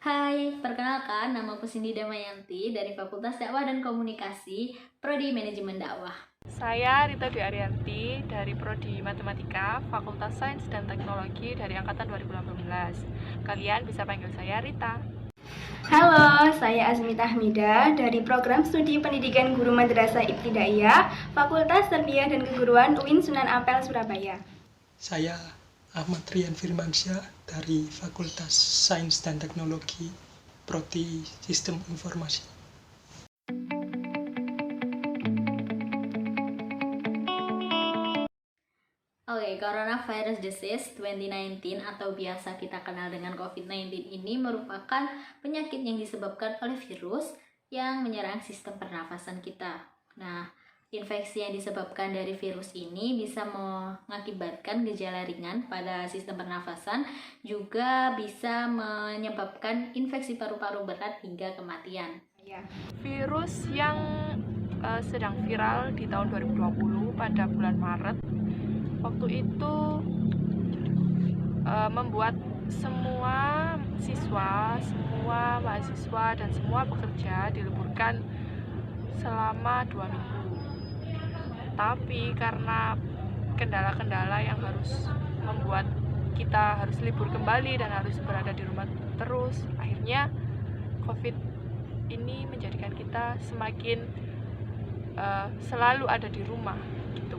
Hai, perkenalkan namaku Cindy Damayanti dari Fakultas Dakwah dan Komunikasi, Prodi Manajemen Dakwah. Saya Rita Dwi Arianti dari Prodi Matematika, Fakultas Sains dan Teknologi dari Angkatan 2018. Kalian bisa panggil saya Rita. Halo, saya Azmita Hmida dari Program Studi Pendidikan Guru Madrasah Ibtidaiyah, Fakultas Tarbiyah dan Keguruan UIN Sunan Ampel, Surabaya. Saya Ahmad Rian Firmansyah dari Fakultas Sains dan Teknologi, Prodi Sistem Informasi. Coronavirus Disease 2019 atau biasa kita kenal dengan COVID-19 ini merupakan penyakit yang disebabkan oleh virus yang menyerang sistem pernafasan kita. Nah, infeksi yang disebabkan dari virus ini bisa mengakibatkan gejala ringan pada sistem pernafasan, juga bisa menyebabkan infeksi paru-paru berat hingga kematian. Virus yang sedang viral di tahun 2020 pada bulan Maret, waktu itu membuat semua siswa, semua mahasiswa, dan semua pekerja diliburkan selama 2 minggu. Tapi karena kendala-kendala yang harus membuat kita harus libur kembali dan harus berada di rumah terus, akhirnya COVID ini menjadikan kita semakin selalu ada di rumah gitu.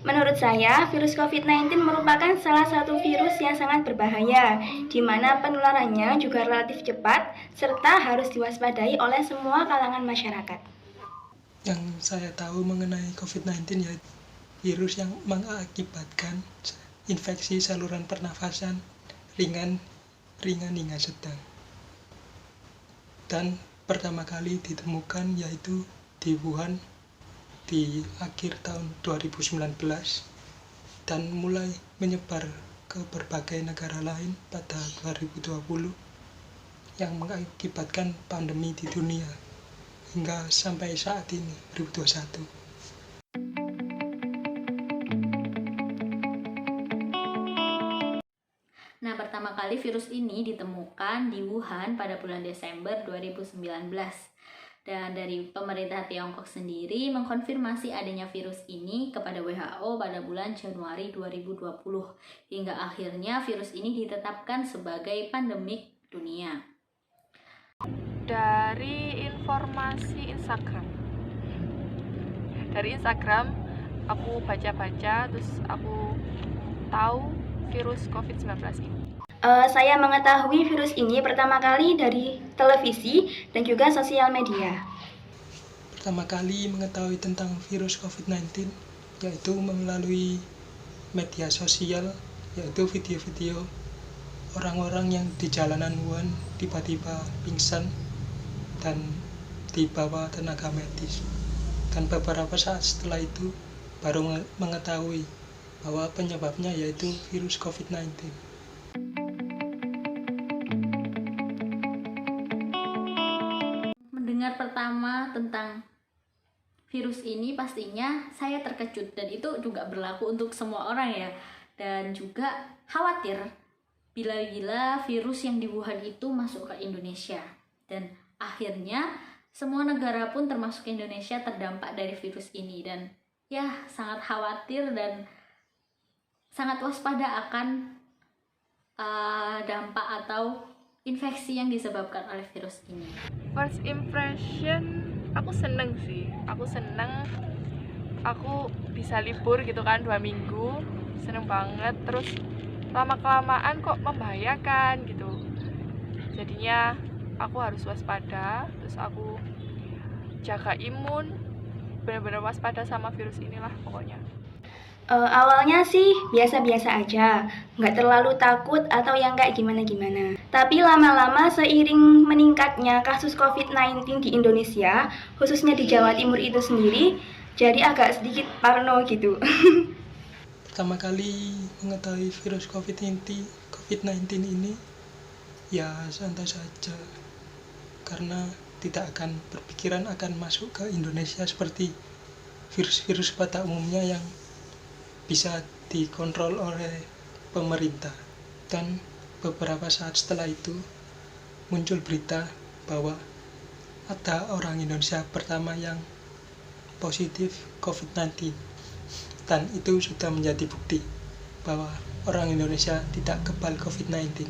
Menurut saya, virus COVID-19 merupakan salah satu virus yang sangat berbahaya, di mana penularannya juga relatif cepat, serta harus diwaspadai oleh semua kalangan masyarakat. Yang saya tahu mengenai COVID-19 yaitu virus yang mengakibatkan infeksi saluran pernafasan ringan hingga sedang. Dan pertama kali ditemukan yaitu di Wuhan di akhir tahun 2019 dan mulai menyebar ke berbagai negara lain pada 2020 yang mengakibatkan pandemi di dunia hingga sampai saat ini 2021. Nah, pertama kali virus ini ditemukan di Wuhan pada bulan Desember 2019. Dan dari pemerintah Tiongkok sendiri mengkonfirmasi adanya virus ini kepada WHO pada bulan Januari 2020. Hingga akhirnya virus ini ditetapkan sebagai pandemik dunia. Dari informasi Instagram, aku baca-baca, terus aku tahu virus COVID-19 ini. Saya mengetahui virus ini pertama kali dari televisi dan juga sosial media. Pertama kali mengetahui tentang virus COVID-19 yaitu melalui media sosial, yaitu video-video orang-orang yang di jalanan Wuhan tiba-tiba pingsan dan dibawa tenaga medis. Dan beberapa saat setelah itu baru mengetahui bahwa penyebabnya yaitu virus COVID-19. Mendengar pertama tentang virus ini pastinya saya terkejut, dan itu juga berlaku untuk semua orang ya. Dan juga khawatir bila virus yang di Wuhan itu masuk ke Indonesia. Dan akhirnya semua negara pun termasuk Indonesia terdampak dari virus ini. Dan ya, sangat khawatir dan sangat waspada akan dampak atau infeksi yang disebabkan oleh virus ini. First impression, aku seneng sih. Aku bisa libur gitu kan 2 minggu, seneng banget. Terus lama-kelamaan kok membahayakan gitu. Jadinya aku harus waspada, terus aku jaga imun, benar-benar waspada sama virus inilah pokoknya. Awalnya sih biasa-biasa aja, nggak terlalu takut atau yang kayak gimana-gimana. Tapi lama-lama seiring meningkatnya kasus COVID-19 di Indonesia, khususnya di Jawa Timur itu sendiri, jadi agak sedikit parno gitu. Pertama kali mengetahui virus COVID-19 ini ya santai saja, karena tidak akan berpikiran akan masuk ke Indonesia seperti virus-virus pada umumnya yang bisa dikontrol oleh pemerintah. Dan beberapa saat setelah itu muncul berita bahwa ada orang Indonesia pertama yang positif COVID-19, dan itu sudah menjadi bukti bahwa orang Indonesia tidak kebal COVID-19.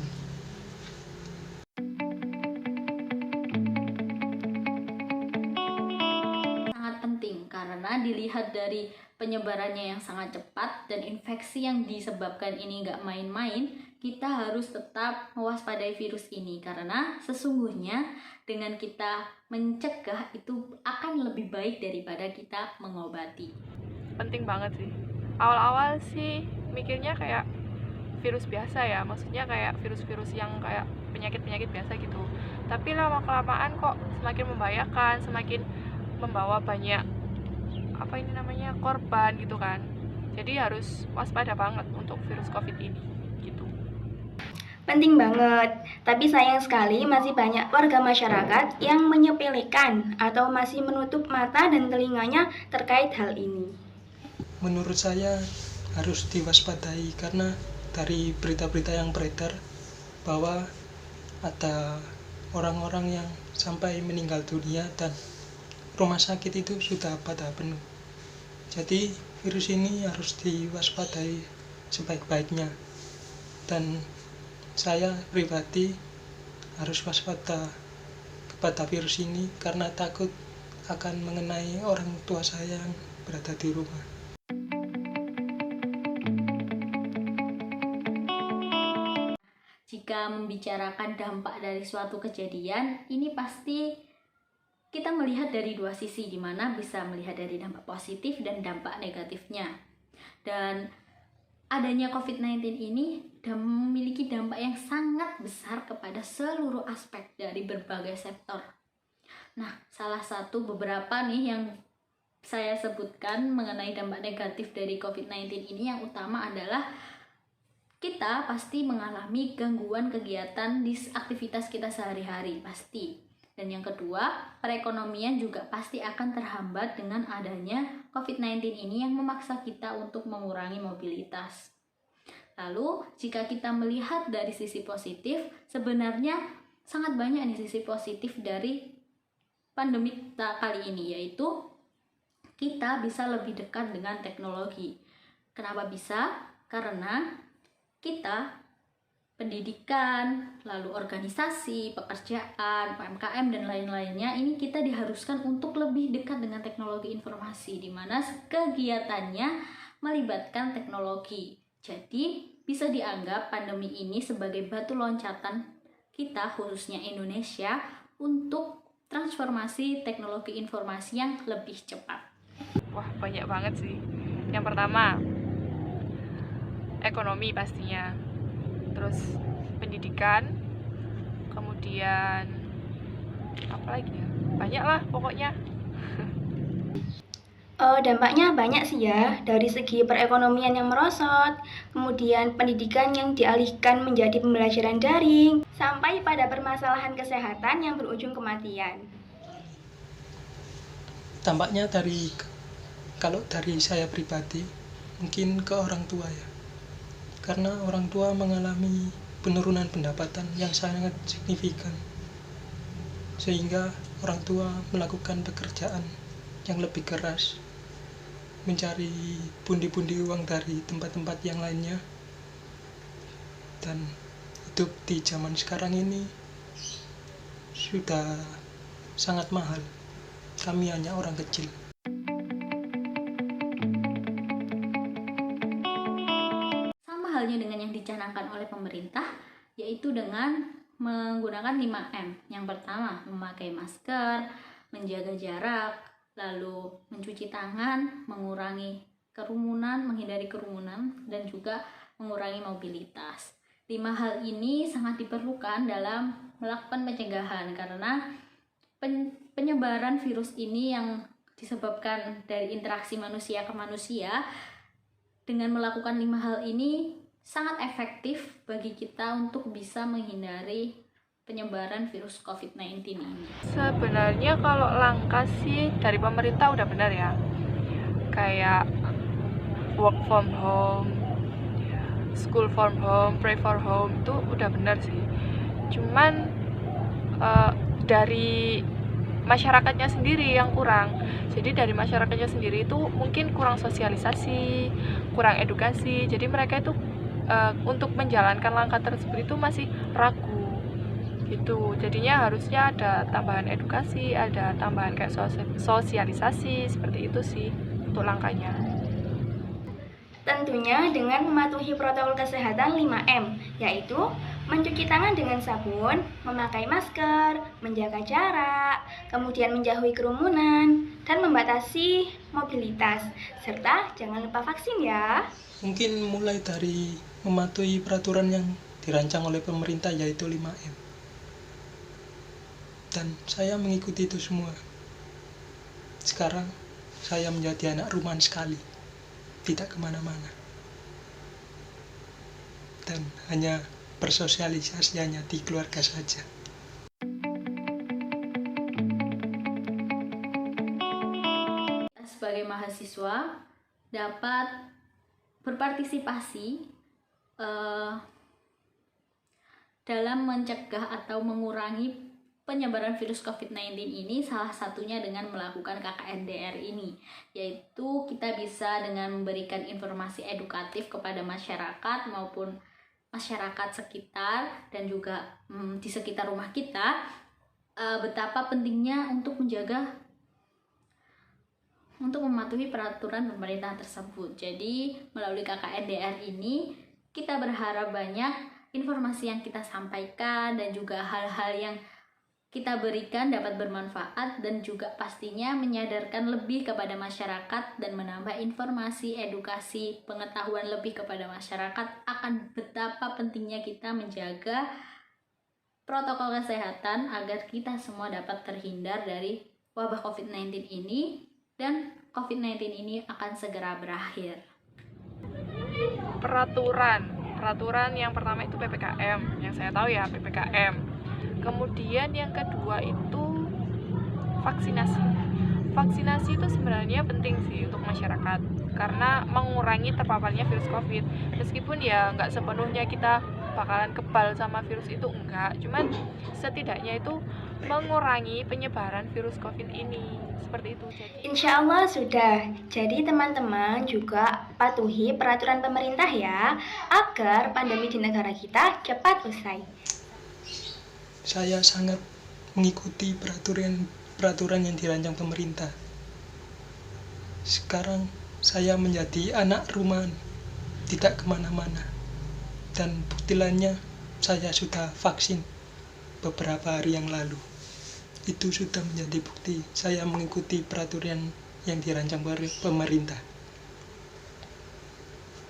Sangat penting karena dilihat dari penyebarannya yang sangat cepat dan infeksi yang disebabkan ini nggak main-main, kita harus tetap mewaspadai virus ini karena sesungguhnya dengan kita mencegah itu akan lebih baik daripada kita mengobati. Penting banget sih. Awal-awal sih mikirnya kayak virus biasa ya, maksudnya kayak virus-virus yang kayak penyakit-penyakit biasa gitu. Tapi lama-kelamaan kok semakin membahayakan, semakin membawa banyak korban gitu kan. Jadi harus waspada banget untuk virus COVID ini gitu. Penting banget, tapi sayang sekali masih banyak warga masyarakat yang menyepelekan atau masih menutup mata dan telinganya terkait hal ini. Menurut saya harus diwaspadai karena dari berita-berita yang beredar bahwa ada orang-orang yang sampai meninggal dunia dan rumah sakit itu sudah pada penuh. Jadi virus ini harus diwaspadai sebaik-baiknya, dan saya pribadi harus waspada kepada virus ini karena takut akan mengenai orang tua saya yang berada di rumah. Jika membicarakan dampak dari suatu kejadian, ini pasti kita melihat dari dua sisi, di mana bisa melihat dari dampak positif dan dampak negatifnya. Dan adanya COVID-19 ini memiliki dampak yang sangat besar kepada seluruh aspek dari berbagai sektor. Nah, salah satu beberapa nih yang saya sebutkan mengenai dampak negatif dari COVID-19 ini, yang utama adalah kita pasti mengalami gangguan kegiatan di aktivitas kita sehari-hari, pasti. Dan yang kedua, perekonomian juga pasti akan terhambat dengan adanya COVID-19 ini yang memaksa kita untuk mengurangi mobilitas. Lalu, jika kita melihat dari sisi positif, sebenarnya sangat banyak nih sisi positif dari pandemi kali ini, yaitu kita bisa lebih dekat dengan teknologi. Kenapa bisa? Karena kita pendidikan, lalu organisasi, pekerjaan, UMKM, dan lain-lainnya, ini kita diharuskan untuk lebih dekat dengan teknologi informasi, di mana kegiatannya melibatkan teknologi. Jadi, bisa dianggap pandemi ini sebagai batu loncatan kita, khususnya Indonesia, untuk transformasi teknologi informasi yang lebih cepat. Wah, banyak banget sih. Yang pertama, ekonomi pastinya. Terus pendidikan, kemudian apa lagi ya? Banyak lah pokoknya. Dampaknya banyak sih ya, dari segi perekonomian yang merosot, kemudian pendidikan yang dialihkan menjadi pembelajaran daring, sampai pada permasalahan kesehatan yang berujung kematian. Tampaknya kalau dari saya pribadi, mungkin ke orang tua ya. Karena orang tua mengalami penurunan pendapatan yang sangat signifikan, sehingga orang tua melakukan pekerjaan yang lebih keras, mencari pundi-pundi uang dari tempat-tempat yang lainnya, dan hidup di zaman sekarang ini sudah sangat mahal. Kami hanya orang kecil. Halnya dengan yang dicanangkan oleh pemerintah, yaitu dengan menggunakan 5M. Yang pertama, memakai masker, menjaga jarak, lalu mencuci tangan, mengurangi kerumunan, menghindari kerumunan, dan juga mengurangi mobilitas. 5 hal ini sangat diperlukan dalam melakukan pencegahan karena penyebaran virus ini yang disebabkan dari interaksi manusia ke manusia. Dengan melakukan 5 hal ini sangat efektif bagi kita untuk bisa menghindari penyebaran virus COVID-19 ini. Sebenarnya kalau langkah sih dari pemerintah udah benar ya. Kayak work from home, school from home, pray for home, itu udah benar sih. Cuman dari masyarakatnya sendiri yang kurang. Jadi dari masyarakatnya sendiri itu mungkin kurang sosialisasi, kurang edukasi. Jadi mereka itu untuk menjalankan langkah tersebut itu masih ragu gitu. Jadinya harusnya ada tambahan edukasi, ada tambahan kayak sosialisasi, seperti itu sih untuk langkahnya. Tentunya dengan mematuhi protokol kesehatan 5M, yaitu mencuci tangan dengan sabun, memakai masker, menjaga jarak, kemudian menjauhi kerumunan, dan membatasi mobilitas, serta jangan lupa vaksin ya. Mungkin mulai dari mematuhi peraturan yang dirancang oleh pemerintah, yaitu 5M. Dan saya mengikuti itu semua. Sekarang saya menjadi anak rumahan sekali, tidak kemana-mana, dan hanya bersosialisasi hanya di keluarga saja. Sebagai mahasiswa dapat berpartisipasi dalam mencegah atau mengurangi penyebaran virus COVID-19 ini, salah satunya dengan melakukan KKNDR ini, yaitu kita bisa dengan memberikan informasi edukatif kepada masyarakat maupun masyarakat sekitar dan juga di sekitar rumah kita, betapa pentingnya untuk mematuhi peraturan pemerintah tersebut. Jadi melalui KKNDR ini kita berharap banyak informasi yang kita sampaikan dan juga hal-hal yang kita berikan dapat bermanfaat dan juga pastinya menyadarkan lebih kepada masyarakat dan menambah informasi, edukasi, pengetahuan lebih kepada masyarakat akan betapa pentingnya kita menjaga protokol kesehatan agar kita semua dapat terhindar dari wabah COVID-19 ini dan COVID-19 ini akan segera berakhir. Peraturan yang pertama itu PPKM, yang saya tahu ya PPKM. Kemudian yang kedua itu vaksinasi. Vaksinasi itu sebenarnya penting sih untuk masyarakat karena mengurangi terpaparnya virus COVID. Meskipun ya nggak sepenuhnya kita bakalan kebal sama virus itu, enggak. Cuman setidaknya itu mengurangi penyebaran virus COVID ini. Seperti itu. Insya Allah sudah. Jadi teman-teman juga patuhi peraturan pemerintah ya, agar pandemi di negara kita cepat usai. Saya sangat mengikuti peraturan yang dirancang pemerintah. Sekarang saya menjadi anak rumahan, tidak kemana-mana. Dan bukti lainnya, saya sudah vaksin beberapa hari yang lalu. Itu sudah menjadi bukti saya mengikuti peraturan yang dirancang pemerintah.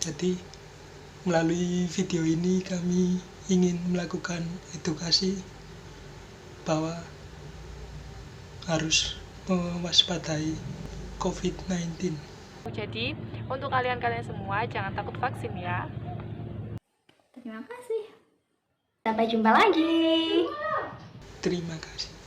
Jadi melalui video ini kami ingin melakukan edukasi bahwa harus mewaspadai COVID-19. Jadi untuk kalian-kalian semua jangan takut vaksin ya. Terima kasih. Sampai jumpa lagi. Terima kasih.